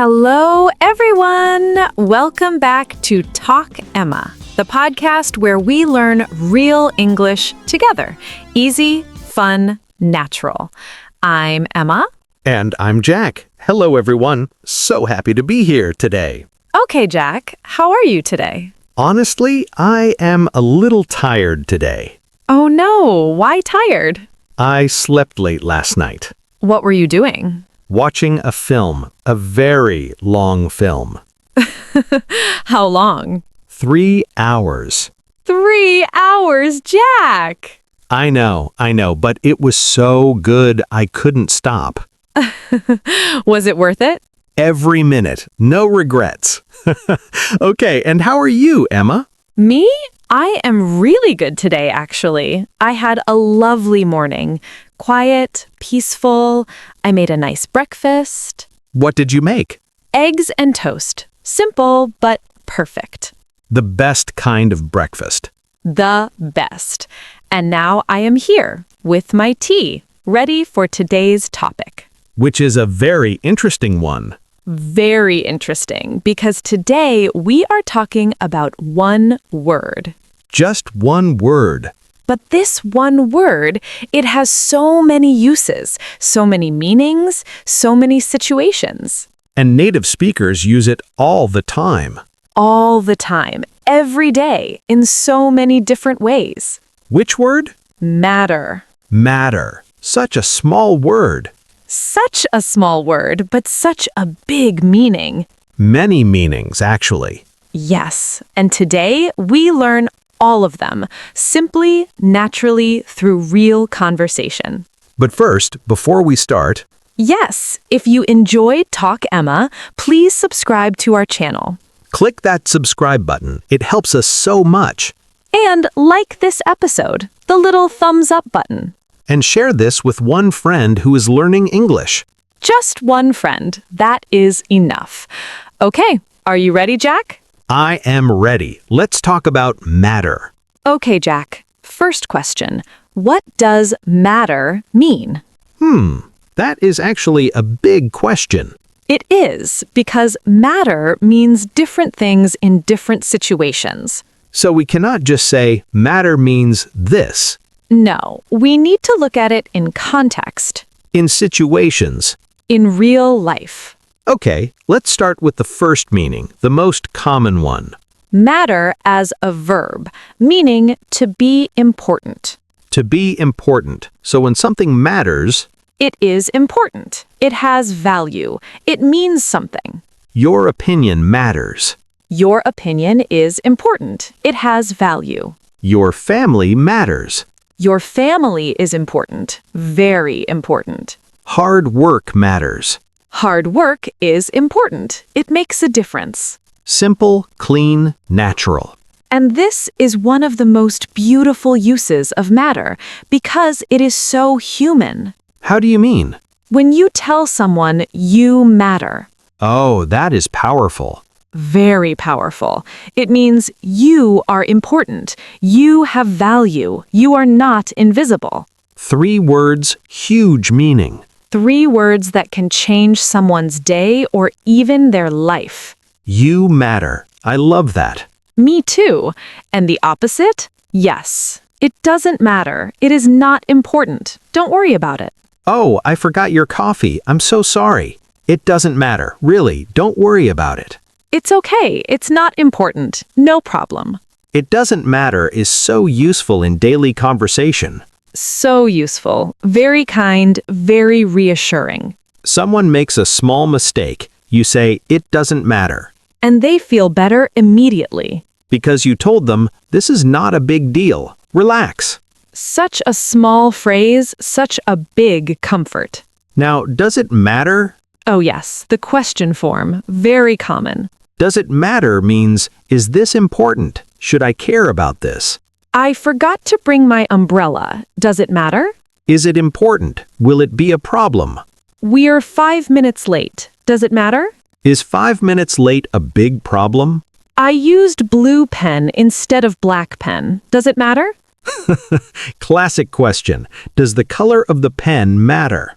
Hello, everyone. Welcome back to Talk Emma, the podcast where we learn real English together. Easy, fun, natural. I'm Emma. And I'm Jack. Hello, everyone. So happy to be here today. Okay, Jack, how are you today? Honestly, I am a little tired today. Oh no, why tired? I slept late last night. What were you doing? Watching a film, a very long film. How long? 3 hours. 3 hours, Jack! I know, but it was so good I couldn't stop. Was it worth it? Every minute, no regrets. Okay, and how are you, Emma? Me? I am really good today, actually. I had a lovely morning. Quiet, peaceful. I made a nice breakfast. What did you make? Eggs and toast. Simple, but perfect. The best kind of breakfast. The best. And now I am here with my tea, ready for today's topic. Which is a very interesting one. Very interesting, because today we are talking about one word. Just one word. But this one word, it has so many uses, so many meanings, so many situations. And native speakers use it all the time. All the time, every day, in so many different ways. Which word? Matter. Matter. Such a small word. Such a small word, but such a big meaning. Many meanings, actually. Yes, and today we learn all of them, simply, naturally, through real conversation. But first, before we start, Yes, if you enjoyed Talk Emma, please subscribe to our channel. click that subscribe button. It helps us so much. And like this episode, the little thumbs up button. And share this with one friend who is learning English. Just one friend, that is enough. Okay, are you ready, Jack? I am ready. Let's talk about matter. Okay, Jack. First question. What does matter mean? That is actually a big question. It is, because matter means different things in different situations. So we cannot just say matter means this. No, we need to look at it in context, In situations. in real life. Okay, let's start with the first meaning, the most common one. Matter as a verb, meaning to be important. To be important. So when something matters, It is important. It has value. It means something. your opinion matters. Your opinion is important. It has value. Your family matters. Your family is important. Very important. Hard work matters. Hard work is important. It makes a difference. Simple, clean, natural. And this is one of the most beautiful uses of matter because it is so human. How do you mean? When you tell someone you matter, Oh, that is powerful. very powerful. It means you are important. You have value. You are not invisible. 3 words, huge meaning. 3 words that can change someone's day or even their life. You matter. I love that. Me too. And the opposite? Yes. It doesn't matter. It is not important. Don't worry about it. Oh, I forgot your coffee. I'm so sorry. It doesn't matter. Really, don't worry about it. It's okay. It's not important. No problem. It doesn't matter is so useful in daily conversation. So useful. Very kind. Very reassuring. Someone makes a small mistake. You say, it doesn't matter. And they feel better immediately. Because you told them, this is not a big deal. Relax. Such a small phrase, such a big comfort. Now, does it matter? Oh yes, the question form. Very common. Does it matter means, is this important? Should I care about this? I forgot to bring my umbrella. Does it matter? Is it important? Will it be a problem? We're 5 minutes late. Does it matter? Is 5 minutes late a big problem? I used blue pen instead of black pen. Does it matter? Classic question. Does the color of the pen matter?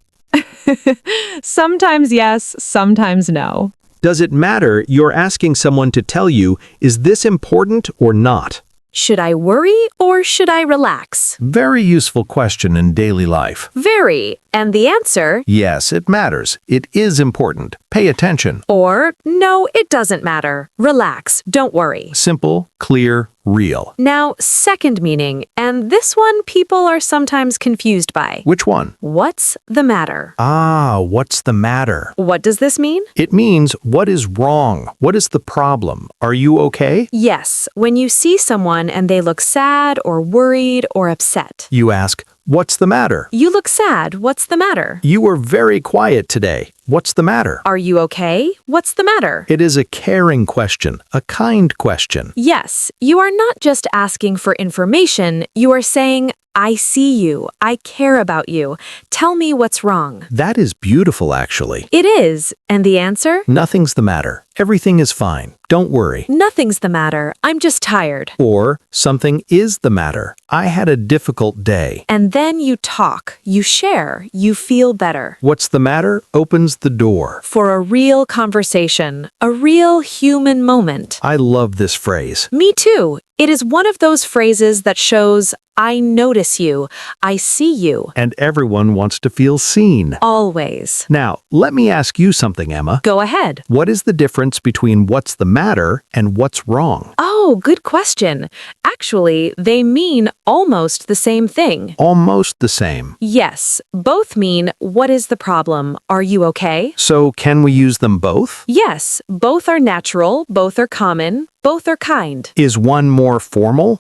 Sometimes yes, sometimes no. Does it matter? You're asking someone to tell you, is this important or not? Should I worry or should I relax? Very useful question in daily life. Very. And the answer? Yes, it matters. It is important. Pay attention. Or, no, it doesn't matter. Relax. Don't worry. Simple, clear, real. Now, second meaning, and this one people are sometimes confused by. Which one? What's the matter? What's the matter? What does this mean? It means what is wrong? What is the problem? Are you okay? Yes, when you see someone and they look sad or worried or upset. You ask, what's the matter? You look sad. What's the matter? You were very quiet today. What's the matter? Are you okay? What's the matter? It is a caring question, a kind question. Yes, you are not just asking for information. You are saying, I see you. I care about you. Tell me what's wrong. That is beautiful, actually. It is. And the answer? Nothing's the matter. Everything is fine. Don't worry. Nothing's the matter. I'm just tired. Or something is the matter. I had a difficult day. And then you talk, you share, you feel better. What's the matter opens the door. For a real conversation, a real human moment. I love this phrase. Me too. It is one of those phrases that shows, I notice you, I see you. And everyone wants to feel seen. Always. Now, let me ask you something, Emma. Go ahead. What is the difference between what's the matter and what's wrong? Oh, good question. Actually, they mean almost the same thing. Almost the same. Yes, both mean, what is the problem? Are you okay? So can we use them both? Yes, both are natural, both are common, both are kind. Is one more formal?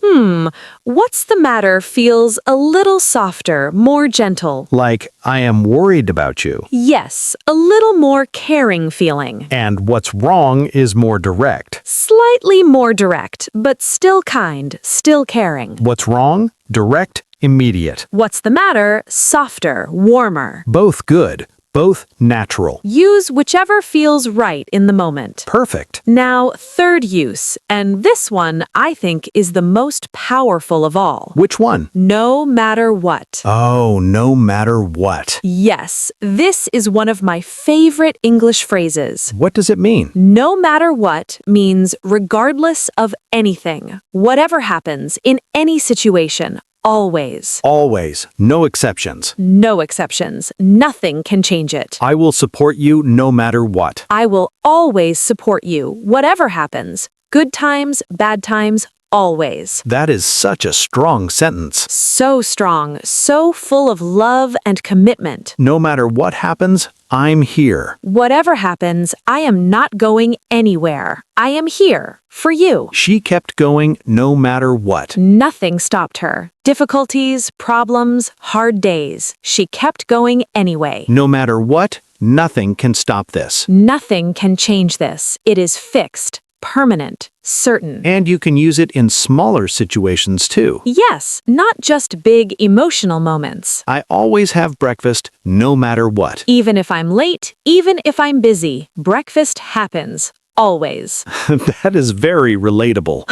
What's the matter feels a little softer, more gentle. Like, I am worried about you. Yes, a little more caring feeling. And what's wrong is more direct. Slightly more direct, but still kind, still caring. What's wrong? Direct, immediate. What's the matter? Softer, warmer. Both good. Both natural. Use whichever feels right in the moment. Perfect. Now, third use, and this one I think is the most powerful of all. Which one? No matter what. Oh, no matter what. Yes, this is one of my favorite English phrases. What does it mean? No matter what means regardless of anything, whatever happens in any situation. Always. Always. No exceptions. No exceptions. Nothing can change it. I will support you no matter what. I will always support you, whatever happens. Good times, bad times, always. That is such a strong sentence. So strong, so full of love and commitment. No matter what happens, I'm here. Whatever happens, I am not going anywhere. I am here for you. She kept going no matter what. Nothing stopped her. Difficulties, problems, hard days. She kept going anyway. No matter what, nothing can stop this. Nothing can change this. It is fixed, permanent, certain. And you can use it in smaller situations too. Yes, not just big emotional moments. I always have breakfast no matter what. Even if I'm late, even if I'm busy, breakfast happens. Always. That is very relatable.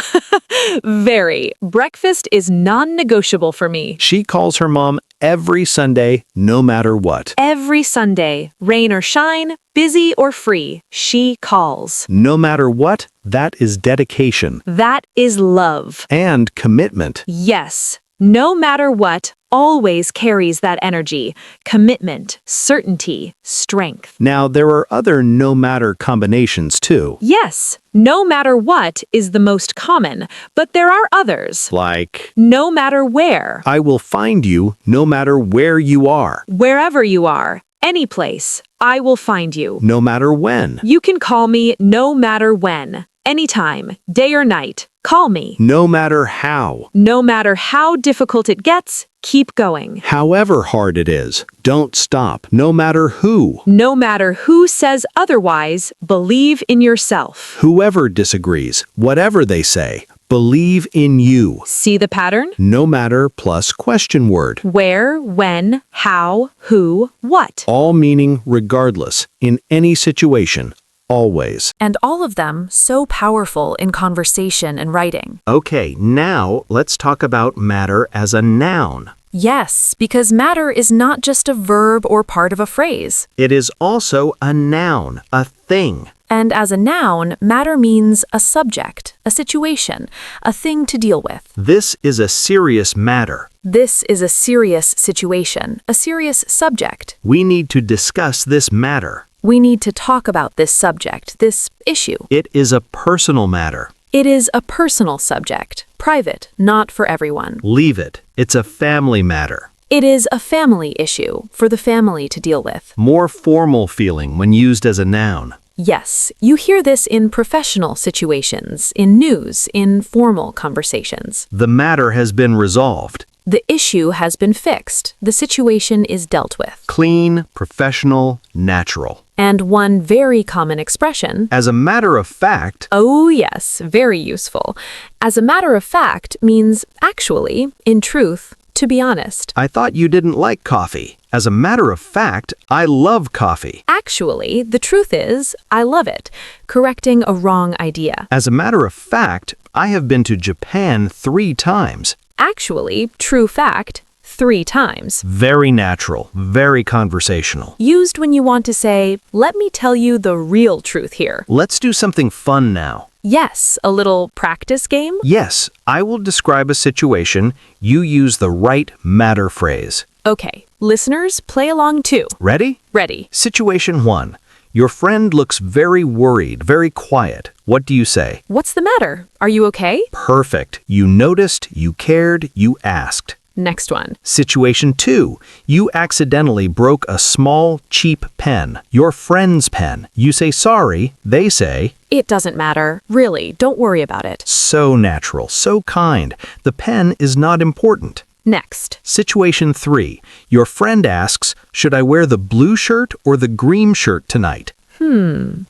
Very. Breakfast is non-negotiable for me. She calls her mom every Sunday, no matter what. Every Sunday, rain or shine, busy or free, she calls. No matter what, that is dedication. That is love. And commitment. Yes. No matter what, always carries that energy, commitment, certainty, strength. Now, there are other no matter combinations too. Yes, no matter what is the most common, but there are others. Like, No matter where, I will find you no matter where you are. wherever you are, any place, I will find you. No matter when. You can call me no matter when, anytime, day or night. Call me. No matter how. No matter how difficult it gets, keep going. However hard it is, don't stop. No matter who. No matter who says otherwise, believe in yourself. Whoever disagrees, whatever they say, believe in you. See the pattern? No matter plus question word. Where, when, how, who, what. All meaning regardless, in any situation, always. And all of them so powerful in conversation and writing. Okay, now let's talk about matter as a noun. Yes, because matter is not just a verb or part of a phrase. It is also a noun, a thing. And as a noun, matter means a subject, a situation, a thing to deal with. This is a serious matter. This is a serious situation, a serious subject. We need to discuss this matter. We need to talk about this subject, this issue. It is a personal matter. It is a personal subject, private, not for everyone. Leave it. It's a family matter. It is a family issue, for the family to deal with. More formal feeling when used as a noun. Yes, you hear this in professional situations, in news, in formal conversations. The matter has been resolved. The issue has been fixed. The situation is dealt with. Clean, professional, natural. And one very common expression, As a matter of fact, oh yes, very useful. As a matter of fact means actually, in truth, to be honest. I thought you didn't like coffee. As a matter of fact, I love coffee. Actually, the truth is, I love it, correcting a wrong idea. As a matter of fact, I have been to Japan 3 times. Actually, true fact, 3 times. Very natural, very conversational. Used when you want to say, let me tell you the real truth here. Let's do something fun now. Yes, a little practice game? Yes, I will describe a situation. You use the right matter phrase. Okay, listeners, play along too. Ready? Ready. Situation 1. Your friend looks very worried, very quiet. What do you say? What's the matter? Are you okay? Perfect. You noticed, you cared, you asked. Next one. Situation 2. You accidentally broke a small, cheap pen. Your friend's pen. You say sorry. They say, It doesn't matter. Really, don't worry about it. so natural, so kind. The pen is not important. Next. Situation 3. Your friend asks, should I wear the blue shirt or the green shirt tonight?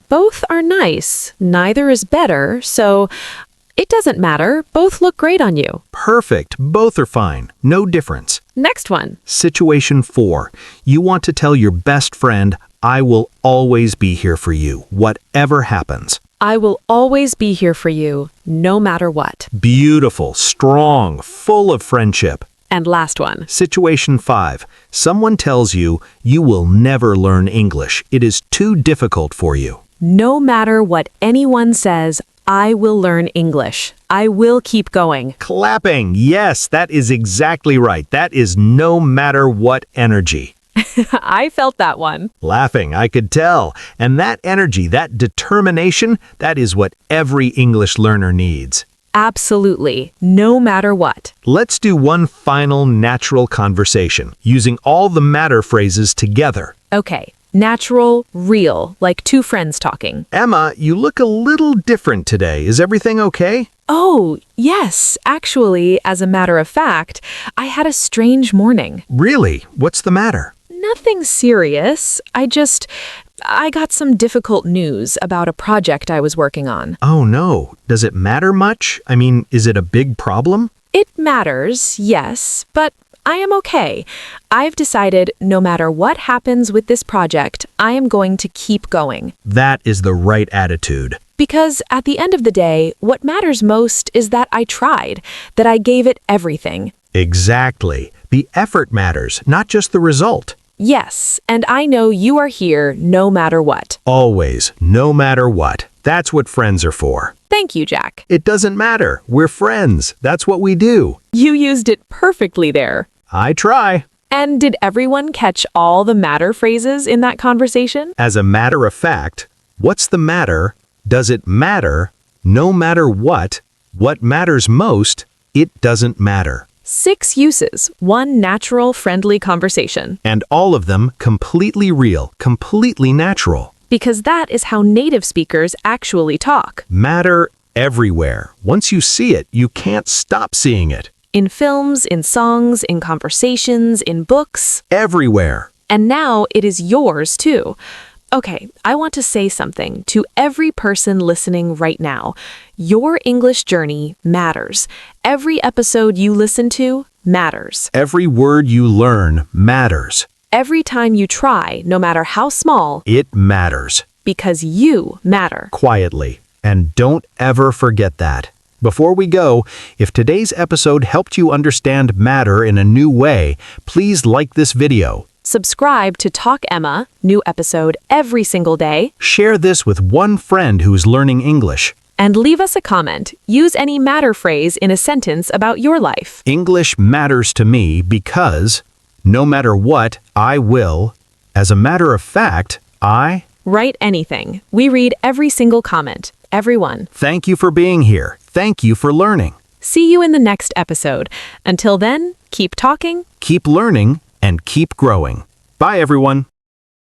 Both are nice. Neither is better, so it doesn't matter. Both look great on you. Perfect. Both are fine. No difference. Next one. Situation 4. You want to tell your best friend, I will always be here for you, whatever happens. I will always be here for you, no matter what. Beautiful, strong, full of friendship. And last one. Situation 5. Someone tells you, you will never learn English. It is too difficult for you. No matter what anyone says, I will learn English. I will keep going. Clapping. Yes, that is exactly right. That is no matter what energy. I felt that one. Laughing, I could tell. And that energy, that determination, that is what every English learner needs. Absolutely. No matter what. Let's do one final natural conversation, using all the matter phrases together. Okay. Natural, real, like two friends talking. Emma, you look a little different today. Is everything okay? Oh, yes. Actually, as a matter of fact, I had a strange morning. Really? What's the matter? Nothing serious. I got some difficult news about a project I was working on. Oh no. Does it matter much? I mean, is it a big problem? It matters, yes, but I am okay. I've decided no matter what happens with this project, I am going to keep going. That is the right attitude. Because at the end of the day, what matters most is that I tried, that I gave it everything. Exactly. The effort matters, not just the result. Yes, and I know you are here no matter what. Always, no matter what. That's what friends are for. Thank you, Jack. It doesn't matter. We're friends. That's what we do. You used it perfectly there. I try. And did everyone catch all the matter phrases in that conversation? As a matter of fact, what's the matter? Does it matter? No matter what matters most, it doesn't matter. 6 uses, 1 natural, friendly conversation. And all of them completely real, completely natural. Because that is how native speakers actually talk. Matter everywhere. Once you see it, you can't stop seeing it. In films, in songs, in conversations, in books. Everywhere. And now it is yours too. Okay, I want to say something to every person listening right now. Your English journey matters. Every episode you listen to matters. Every word you learn matters. Every time you try, no matter how small, It matters. because you matter. Quietly. And don't ever forget that. Before we go, if today's episode helped you understand matter in a new way, please like this video. subscribe to Talk Emma, new episode every single day, Share this with one friend who's learning English. and leave us a comment. Use any matter phrase in a sentence about your life. English matters to me because no matter what, I will. As a matter of fact, I Write anything. We read every single comment. Everyone. thank you for being here. Thank you for learning. See you in the next episode. Until then, keep talking. Keep learning and keep growing. Bye, everyone.